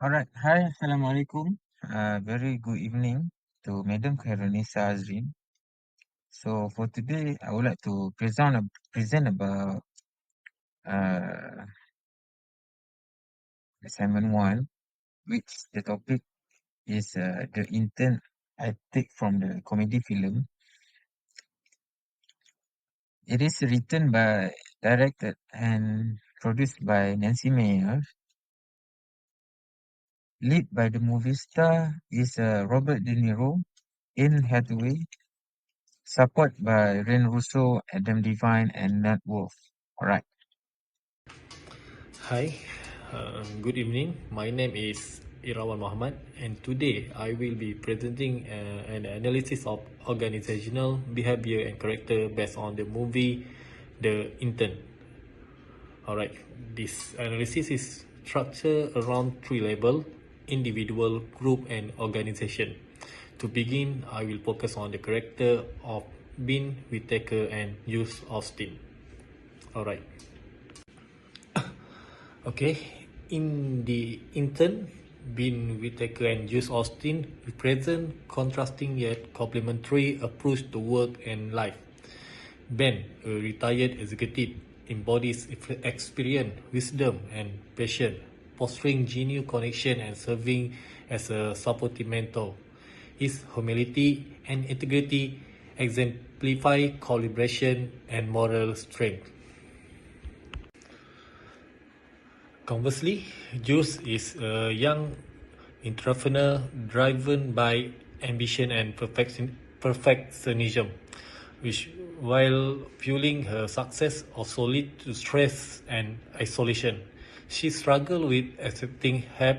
Alright, hi, Assalamualaikum. Very good evening to Madam Khairunisa Azrin. So for today, I would like to present about uh, assignment one, which the topic is the intern I take from the comedy film. It is written by, directed, and produced by Nancy Meyer. Lead by the movie star is Robert De Niro, Anne Hathaway, support by Ren Russo, Adam Devine, and Nat Wolff. Alright. Hi, good evening. My name is Irawan Muhammad, and today I will be presenting an analysis of organizational behavior and character based on the movie The Intern. Alright, this analysis is structured around three levels: individual, group, and organization. To begin, I will focus on the character of Ben Whittaker and Jules Austin. Alright. Okay, in the intern, Ben Whittaker and Jules Austin represent contrasting yet complementary approach to work and life. Ben, a retired executive, embodies experience, wisdom, and passion, fostering genuine connection and serving as a supportive mentor. His humility and integrity exemplify collaboration and moral strength. Conversely, Jules is a young entrepreneur driven by ambition and perfectionism, which, while fueling her success, also lead to stress and isolation. She struggles with accepting help,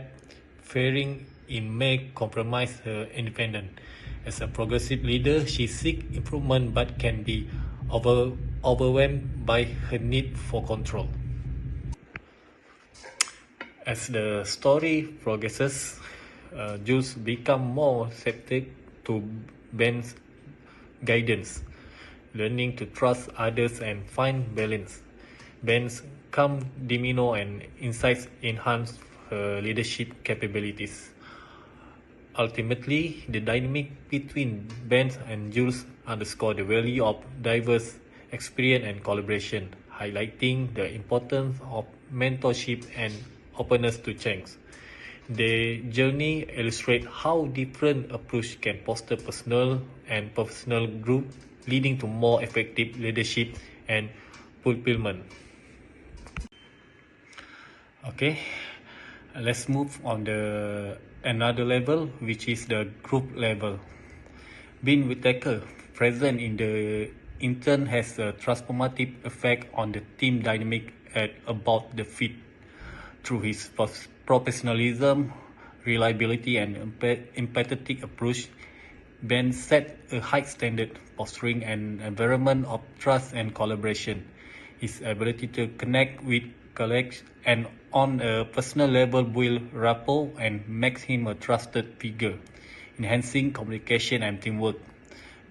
fearing it may compromise her independence. As a progressive leader, she seeks improvement but can be overwhelmed by her need for control. As the story progresses, Jules becomes more receptive to Ben's guidance, learning to trust others and find balance. Ben's calm demeanor and insights enhance her leadership capabilities. Ultimately, the dynamic between Ben and Jules underscore the value of diverse experience and collaboration, highlighting the importance of mentorship and openness to change. The journey illustrates how different approaches can foster personal and professional growth, leading to more effective leadership and fulfillment. Okay, let's move on the another level, which is the group level. Being Whittaker, present in the intern, has a transformative effect on the team dynamic at about the fit. Through his professionalism, reliability, and empathetic approach, Ben set a high standard, fostering an environment of trust and collaboration. His ability to connect with colleagues and on a personal level build rapport and makes him a trusted figure, enhancing communication and teamwork.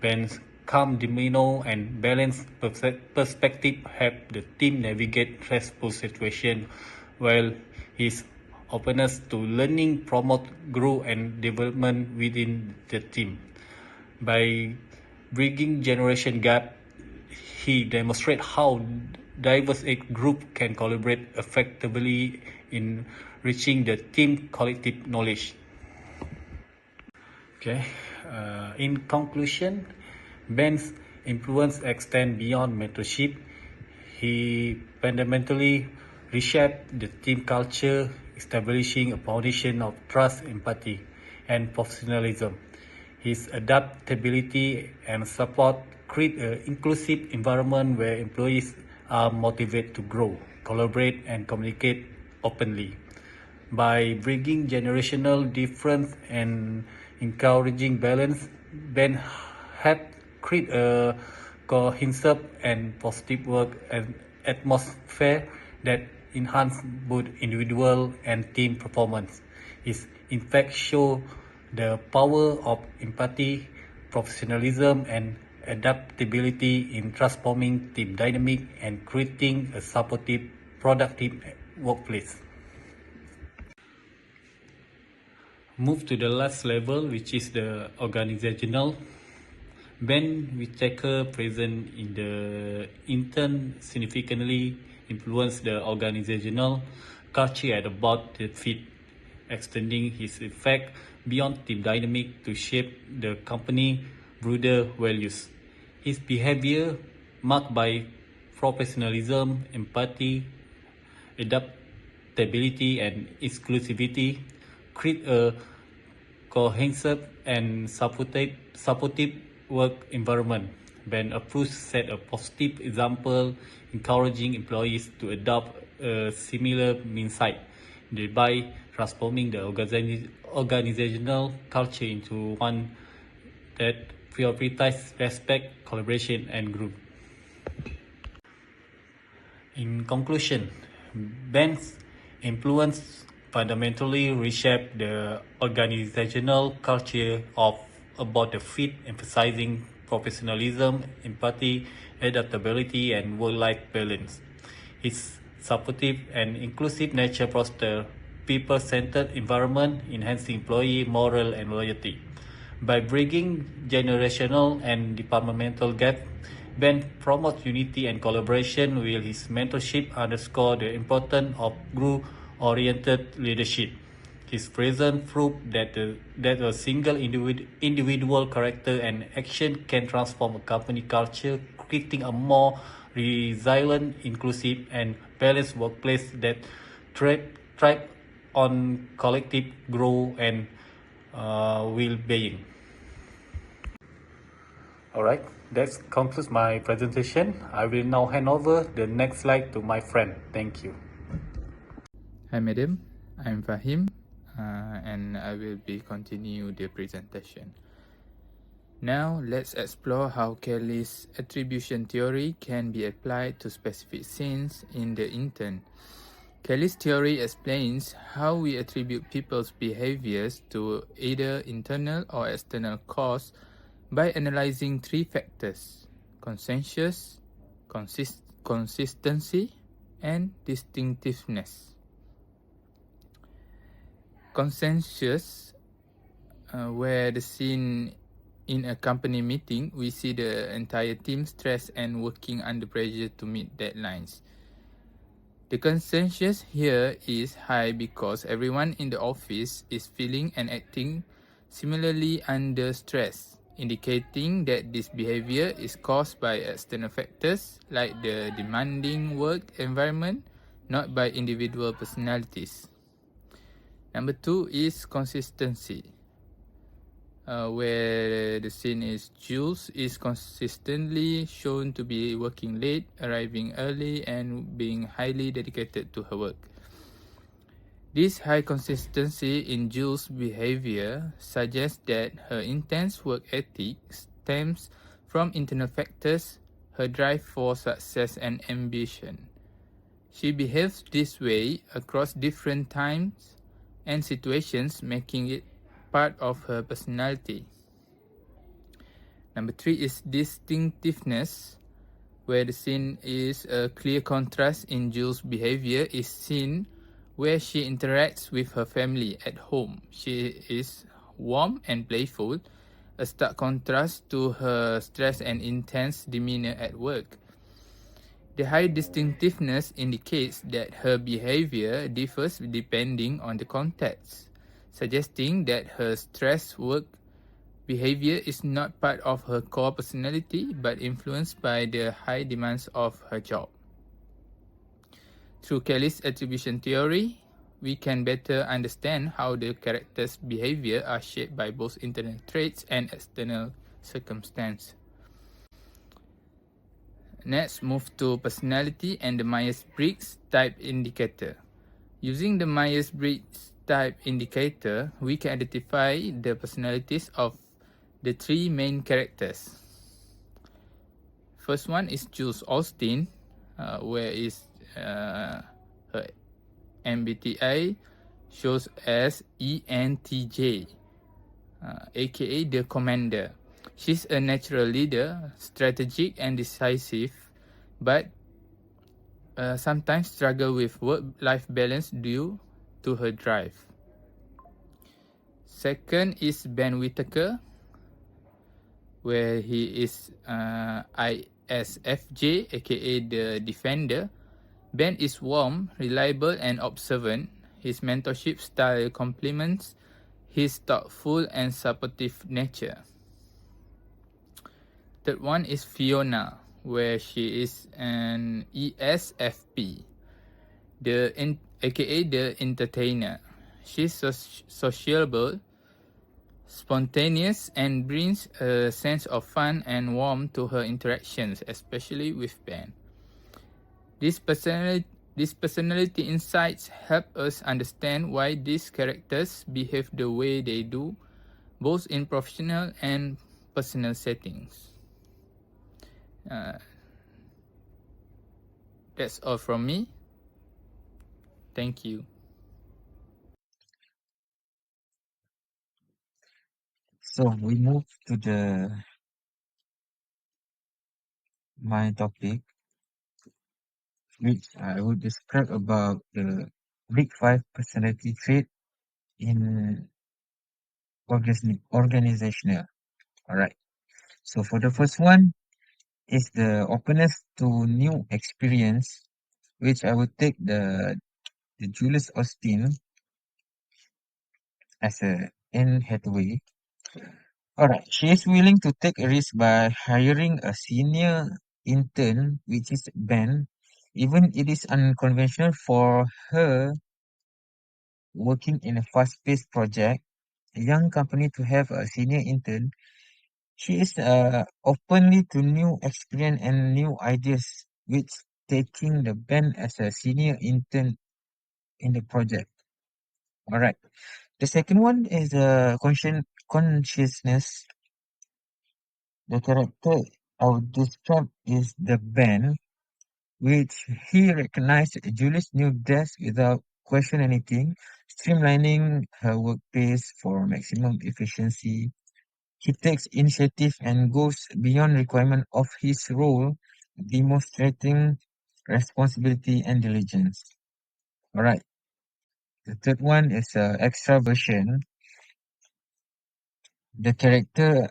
Ben's calm demeanor and balanced perspective help the team navigate stressful situations, while his openness to learning promote growth and development within the team. By bridging generation gap, he demonstrates how diverse age group can collaborate effectively in reaching the team collective knowledge. Okay. In conclusion, Ben's influence extends beyond mentorship. He fundamentally reshaped the team culture, establishing a foundation of trust, empathy, and professionalism. His adaptability and support create an inclusive environment where employees are motivated to grow, collaborate, and communicate openly. By bridging generational difference and encouraging balance, Ben helped create a cohesive and positive work atmosphere that enhance both individual and team performance. It in fact show the power of empathy, professionalism, and adaptability in transforming team dynamic and creating a supportive, productive workplace. Move to the last level, which is the organizational. Ben Whittaker present in the intern significantly influenced the organizational culture at about the fit, extending his effect beyond team dynamic to shape the company broader values. His behavior, marked by professionalism, empathy, adaptability, and inclusivity, create a cohesive and supportive work environment. Ben approach set a positive example, encouraging employees to adopt a similar mindset, thereby transforming the organizational culture into one that prioritizes respect, collaboration, and growth. In conclusion, Ben's influence fundamentally reshaped the organizational culture of About the Fit, emphasizing professionalism, empathy, adaptability, and work-life balance. His supportive and inclusive nature foster people-centered environment, enhancing employee morale and loyalty. By bridging generational and departmental gap, Ben promotes unity and collaboration, while his mentorship underscore the importance of group-oriented leadership. His presence proved that a single individual character and action can transform a company culture, creating a more resilient, inclusive, and balanced workplace that thrive on collective growth and well-being. Alright, that concludes my presentation. I will now hand over the next slide to my friend. Thank you. Hi madam, I'm Fahim and I will be continue the presentation. Now let's explore how Kelly's attribution theory can be applied to specific scenes in the intern. Kelly's theory explains how we attribute people's behaviors to either internal or external cause by analyzing three factors: consensus, consistency, and distinctiveness. Consensus, where the scene in a company meeting, we see the entire team stressed and working under pressure to meet deadlines. The consensus here is high because everyone in the office is feeling and acting similarly under stress, indicating that this behavior is caused by external factors like the demanding work environment, not by individual personalities. Number 2 is consistency, where the scene is Jules is consistently shown to be working late, arriving early, and being highly dedicated to her work. This high consistency in Jules' behavior suggests that her intense work ethic stems from internal factors, her drive for success and ambition. She behaves this way across different times and situations, making it part of her personality. Number 3 is distinctiveness, where the scene is a clear contrast in Jules' behavior is seen where she interacts with her family at home. She is warm and playful, a stark contrast to her stress and intense demeanor at work. The high distinctiveness indicates that her behavior differs depending on the context, suggesting that her stress work behavior is not part of her core personality but influenced by the high demands of her job. Through Kelly's attribution theory, we can better understand how the character's behavior are shaped by both internal traits and external circumstance. Next, move to personality and the Myers-Briggs type indicator. Using the Myers-Briggs type indicator, we can identify the personalities of the three main characters. First one is Jules Austin, where is her MBTI shows as ENTJ, aka the commander. She's a natural leader, strategic and decisive, but sometimes struggle with work-life balance due to her drive. Second is Ben Whitaker, where he is ISFJ, aka the Defender. Ben is warm, reliable, and observant. His mentorship style complements his thoughtful and supportive nature. Third one is Fiona, where she is an ESFP, aka the entertainer. She's sociable, spontaneous, and brings a sense of fun and warmth to her interactions, especially with Ben. These personality insights help us understand why these characters behave the way they do, both in professional and personal settings. That's all from me. Thank you. So we move to my topic, which I would describe about the big five personality trait in organizational. All right. So for the first one is the openness to new experience, which I would take the Julius Austin as a Anne Hathaway. All right. She is willing to take a risk by hiring a senior intern, which is Ben, even it is unconventional for her working in a fast-paced project, a young company to have a senior intern. She is openly to new experience and new ideas, which taking the Ben as a senior intern in the project. All right. The second one is consciousness. The character I would describe is the Ben, which he recognized Julius' new desk without question anything, streamlining her work pace for maximum efficiency. He takes initiative and goes beyond requirement of his role, demonstrating responsibility and diligence. All right. The third one is extraversion. The character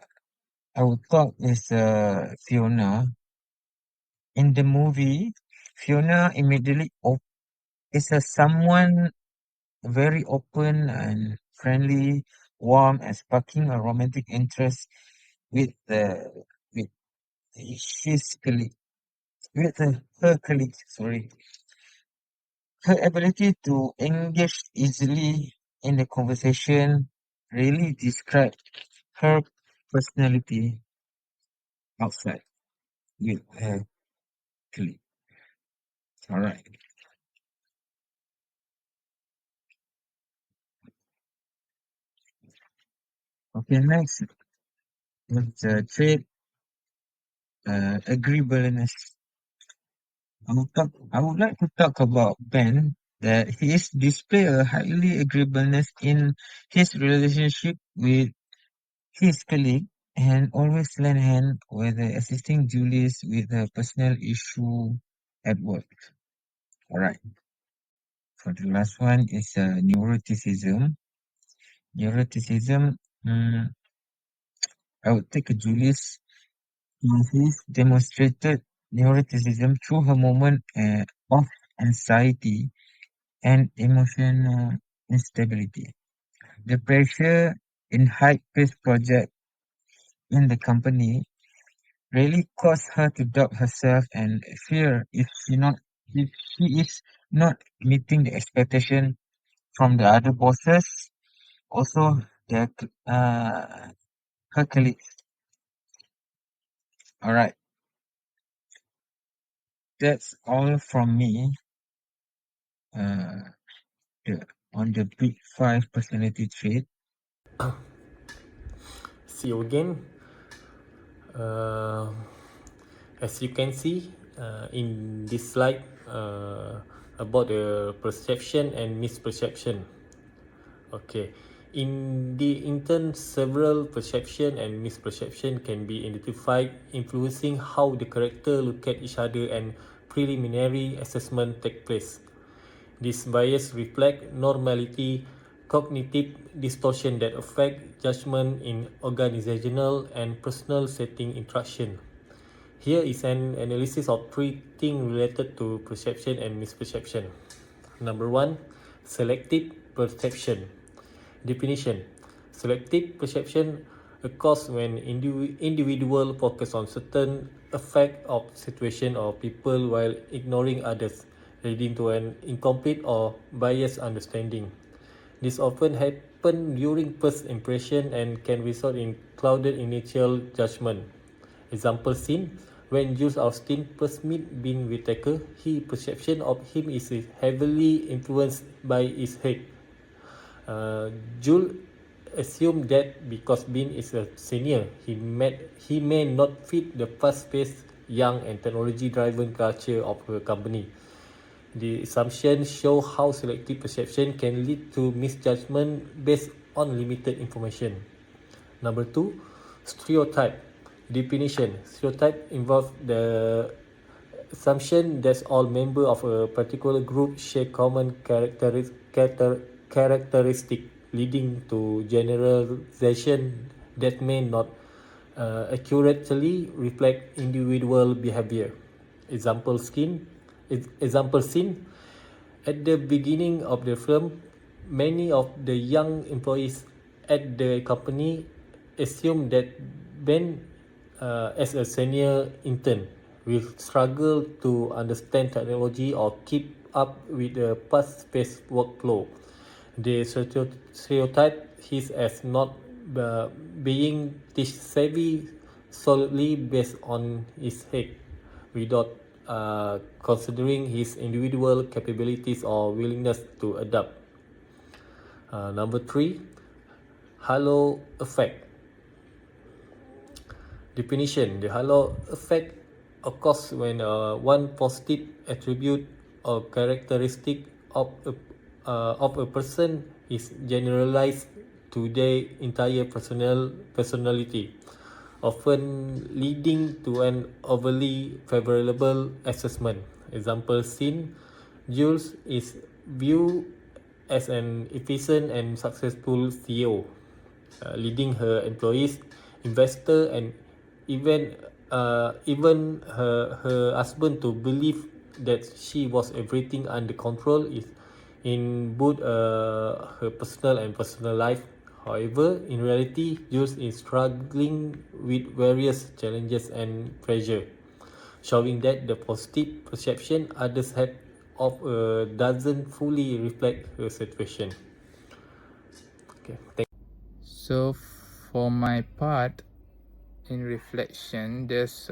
I would talk is Fiona. In the movie, Fiona immediately is a someone very open and friendly, warm, and sparking a romantic interest with with his colleague, with her colleague. Sorry, her ability to engage easily in the conversation really describe her personality outside with her colleague. All right. Okay, next is trait agreeableness. I would like to talk about Ben, that he is display a highly agreeableness in his relationship with his colleague and always lend hand with assisting Julius with a personal issue at work. Alright, for the last one is neuroticism. Neuroticism, mm, I would take a Julius. He's demonstrated neuroticism through her moment of anxiety and emotional instability. The pressure in high-paced project in the company really caused her to doubt herself and fear if she is not meeting the expectation from the other bosses, also her colleagues. All right, that's all from me. Uh, the, on the big five personality trait. See you again. Uh, as you can see in this slide about the perception and misperception. Okay. In the intern, several perception and misperception can be identified, influencing how the character look at each other and preliminary assessment take place. This bias reflect normality cognitive distortion that affect judgment in organizational and personal setting interaction. Here is an analysis of three things related to perception and misperception. Number one, selective perception. Definition: selective perception occurs when individual focus on certain effect of situation or people while ignoring others, leading to an incomplete or biased understanding. This often happens during first impression and can result in clouded initial judgment. Example scene: when Jules Austin first meet Bean Whittaker, his perception of him is heavily influenced by his height. Jules assumed that because Bean is a senior, he may not fit the fast-paced, young and technology-driven culture of her company. The assumptions show how selective perception can lead to misjudgment based on limited information. Number two, stereotype. Definition: stereotype involves the assumption that all members of a particular group share common characteristic, leading to generalization that may not accurately reflect individual behavior. Example scene. Example scene. At the beginning of the film, many of the young employees at the company assume that Ben, as a senior intern, will struggle to understand technology or keep up with the fast-paced workflow. They stereotype his as not being tech-savvy solely based on his height, without considering his individual capabilities or willingness to adapt. Number three, halo effect. Definition: the halo effect occurs when one positive attribute or characteristic of a person is generalized to their entire personality, often leading to an overly favorable assessment. Example scene: Jules is viewed as an efficient and successful CEO, leading her employees, investor, and even her husband to believe that she was everything under control is in both her personal and personal life. However, in reality, Jules is struggling with various challenges and pressure, showing that the positive perception others have of doesn't fully reflect her situation. Okay, thank you. So, for my part, in reflection, there's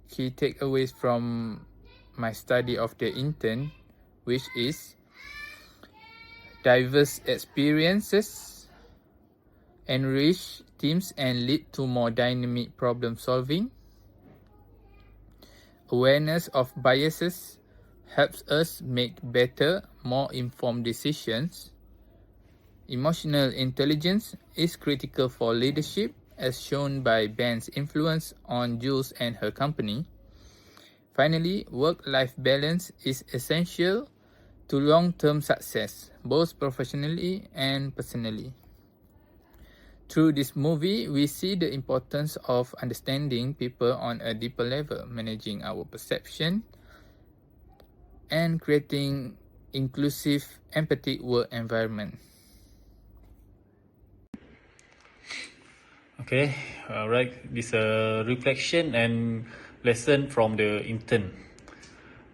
key takeaways from my study of the intern, which is diverse experiences enrich teams and lead to more dynamic problem solving. Awareness of biases helps us make better, more informed decisions. Emotional intelligence is critical for leadership, as shown by Ben's influence on Jules and her company. Finally, work-life balance is essential to long-term success, both professionally and personally. Through this movie, we see the importance of understanding people on a deeper level, managing our perception, and creating inclusive, empathic work environment. Okay, right. This reflection and lesson from the intern.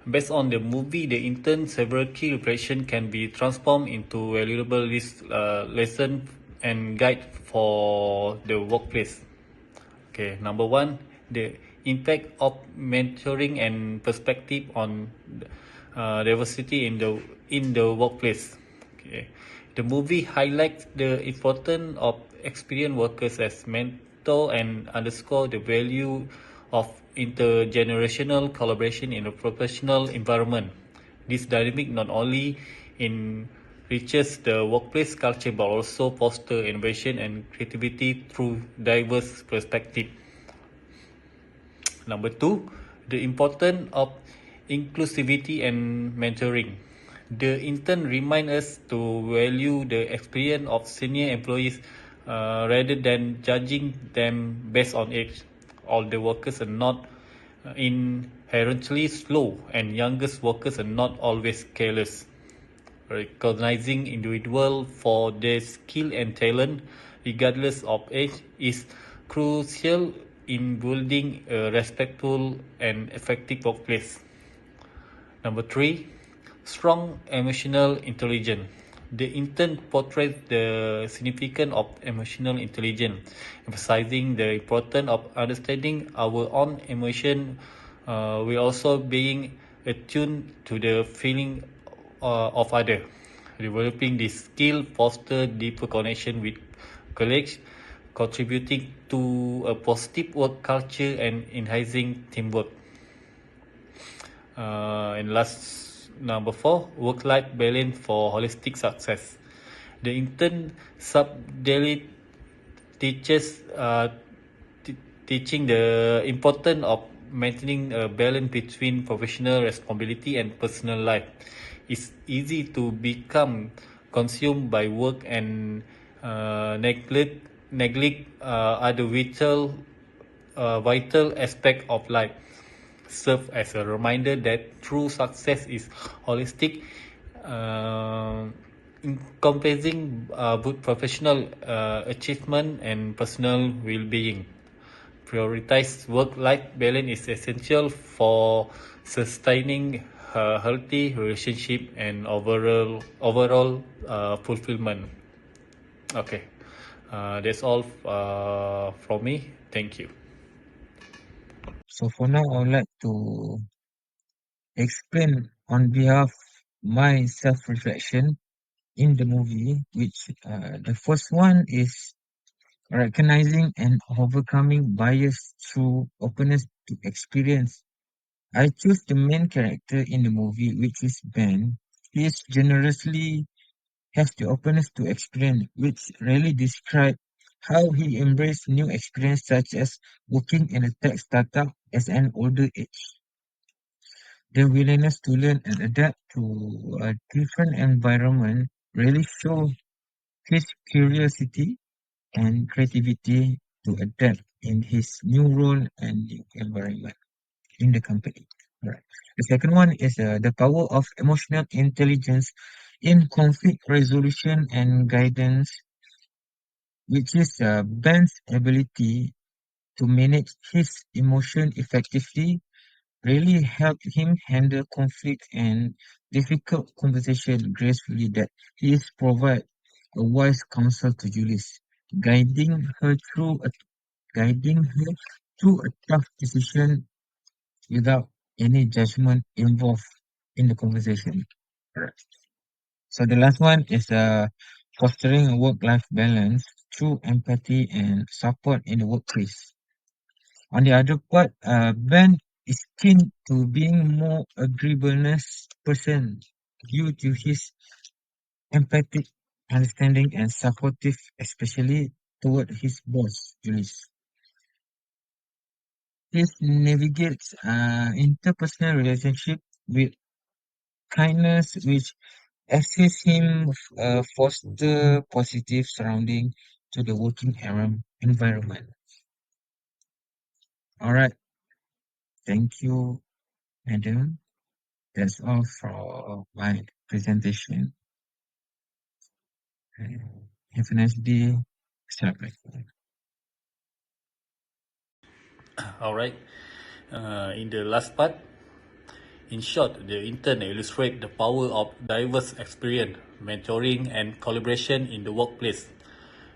Based on the movie The Intern, several key reflection can be transformed into valuable lesson and guide for the workplace. Okay, number one, the impact of mentoring and perspective on diversity in the workplace. Okay, the movie highlights the importance of experienced workers as mentor and underscore the value of intergenerational collaboration in a professional environment. This dynamic not only enriches the workplace culture but also foster innovation and creativity through diverse perspective. Number two, the importance of inclusivity and mentoring. The intern remind us to value the experience of senior employees rather than judging them based on age. All the workers are not inherently slow, and youngest workers are not always careless. Recognizing individual for their skill and talent, regardless of age, is crucial in building a respectful and effective workplace. Number three, strong emotional intelligence. The intern portrays the significance of emotional intelligence, emphasizing the importance of understanding our own emotion, while also being attuned to the feeling of others. Developing this skill foster deeper connection with colleagues, contributing to a positive work culture and enhancing teamwork. And last, number four, work-life balance for holistic success. The intern subdaily teaches teaching the importance of maintaining a balance between professional responsibility and personal life. It's easy to become consumed by work and neglect other vital aspect of life. Serve as a reminder that true success is holistic, uh, encompassing both professional achievement and personal well-being. Prioritize work-life balance is essential for sustaining a healthy relationship and overall fulfillment. Okay, that's all from me. Thank you. So for now, I would like to explain on behalf my self-reflection in the movie, which the first one is recognizing and overcoming bias through openness to experience. I choose the main character in the movie, which is Ben. He is generously has the openness to experience, which really describe how he embraced new experience such as working in a tech startup as an older age. The willingness to learn and adapt to a different environment really show his curiosity and creativity to adapt in his new role and new environment in the company. Right. The second one is the power of emotional intelligence in conflict resolution and guidance, which is Ben's ability to manage his emotion effectively really helped him handle conflict and difficult conversation gracefully that he is provide a wise counsel to Julius, guiding her through a guiding her through a tough decision without any judgment involved in the conversation. Correct. So the last one is fostering a work-life balance through empathy and support in the workplace. On the other part, Ben is keen to being more agreeableness person due to his empathic understanding and supportive, especially toward his boss, Julius. He navigates interpersonal relationship with kindness, which assists him foster positive surrounding to the working environment. All right, thank you, madam. That's all for my presentation. Have a nice day. Assalamualaikum. All right. In the last part, in short, the intern illustrates the power of diverse experience, mentoring, and collaboration in the workplace.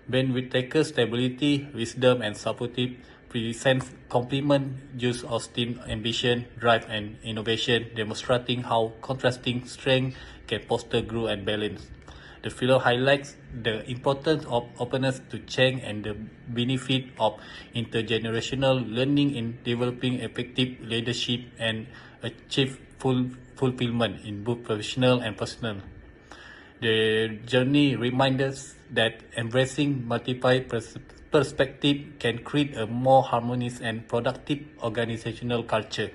Ben Whittaker's stability, wisdom, and supportive presence complement Jules Austin's ambition, drive, and innovation, demonstrating how contrasting strengths can foster growth and balance. The film highlights the importance of openness to change and the benefit of intergenerational learning in developing effective leadership and achieve fulfillment in both professional and personal. The journey reminds us that embracing multiple perspectives can create a more harmonious and productive organizational culture.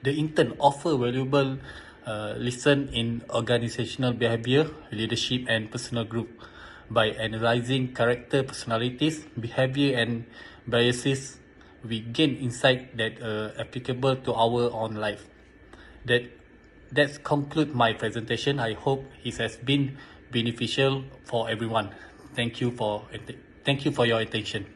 The intern offer valuable listen in organizational behavior, leadership, and personal growth. By analyzing character, personalities, behavior, and biases, we gain insight that are applicable to our own life. That conclude my presentation. I hope it has been beneficial for everyone. Thank you for your attention.